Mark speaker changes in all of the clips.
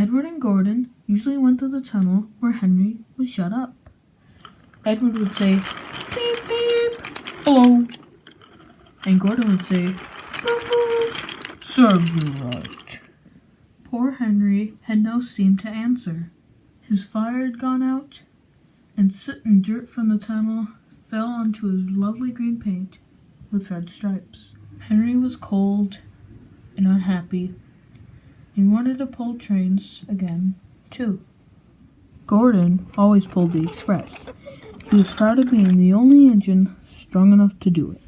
Speaker 1: Edward and Gordon usually went to the tunnel where Henry was shut up. Edward would say, "Beep, beep, hello," and Gordon would say, "Boop, boop, serves you right." Poor Henry had no steam to answer. His fire had gone out, and soot and dirt from the tunnel fell onto his lovely green paint with red stripes. Henry was cold and unhappy and wanted to pull trains again, too. Gordon always pulled the express. He was proud of being the only engine strong enough to do it.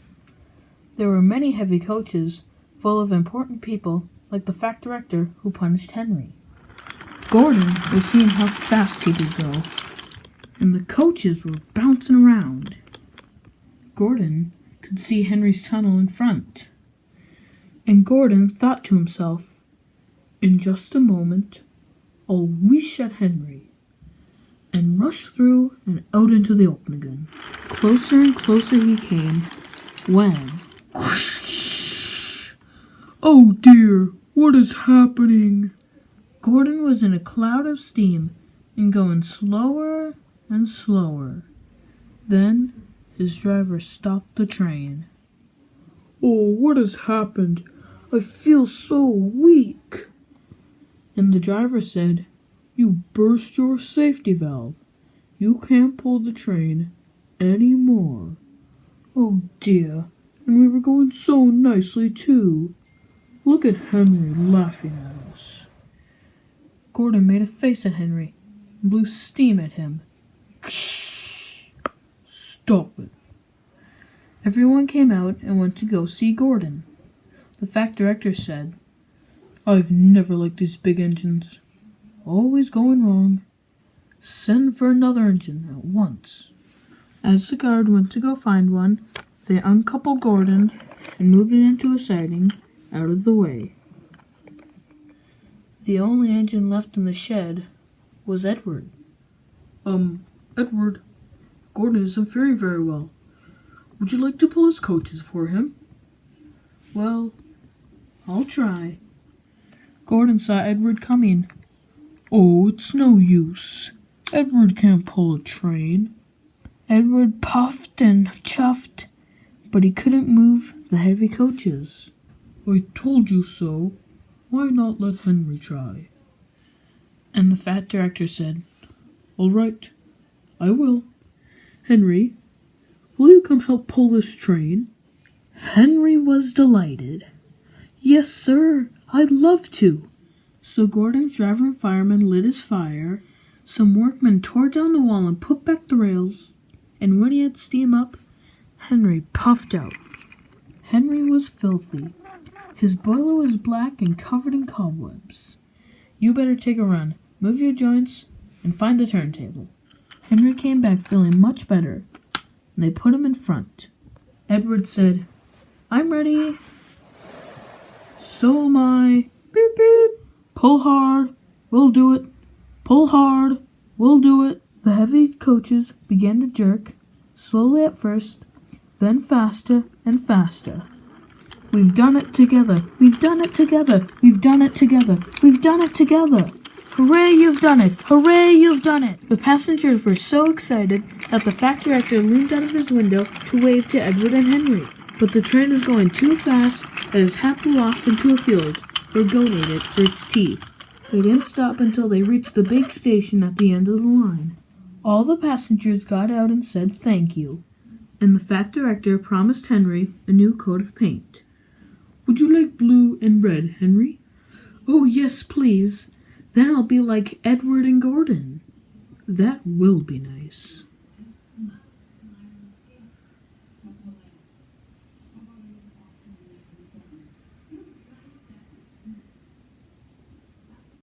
Speaker 1: There were many heavy coaches full of important people, like the fact director who punished Henry. Gordon was seeing how fast he could go, and the coaches were bouncing around. Gordon could see Henry's tunnel in front, and Gordon thought to himself, "In just a moment, I'll whoosh at Henry," and rushed through and out into the open again. Closer and closer he came, when... whoosh! "Oh dear, what is happening?" Gordon was in a cloud of steam and going slower and slower. Then his driver stopped the train. "Oh, what has happened? I feel so weak." And the driver said, "You burst your safety valve. You can't pull the train anymore." "Oh dear, and we were going so nicely too. Look at Henry laughing at us." Gordon made a face at Henry and blew steam at him. "Stop it." Everyone came out and went to go see Gordon. The fact director said, "I've never liked these big engines. Always going wrong. Send for another engine at once." As the guard went to go find one, they uncoupled Gordon and moved it into a siding out of the way. The only engine left in the shed was Edward. Edward, Gordon isn't faring very well. Would you like to pull his coaches for him?" "Well, I'll try." Gordon saw Edward coming. "Oh, it's no use. Edward can't pull a train." Edward puffed and chuffed, but he couldn't move the heavy coaches. "I told you so. Why not let Henry try?" And the fat director said, "All right, I will. Henry, will you come help pull this train?" Henry was delighted. "Yes, sir, I'd love to." So Gordon's driver and fireman lit his fire, some workmen tore down the wall and put back the rails, and when he had steam up, Henry puffed out. Henry was filthy. His boiler was black and covered in cobwebs. "You better take a run, move your joints, and find the turntable." Henry came back feeling much better, and they put him in front. Edward said, "I'm ready." "So am I." "Beep, beep. Pull hard. We'll do it. Pull hard. We'll do it." The heavy coaches began to jerk, slowly at first, then faster and faster. "We've done it together. We've done it together. We've done it together. We've done it together. Hooray, you've done it! Hooray, you've done it!" The passengers were so excited that the fact director leaned out of his window to wave to Edward and Henry. But the train was going too fast that his hat blew off into a field where goat ate it for its teeth. They didn't stop until they reached the big station at the end of the line. All the passengers got out and said thank you, and the fact director promised Henry a new coat of paint. "Would you like blue and red, Henry?" "Oh, yes, please. Then I'll be like Edward and Gordon." "That will be nice."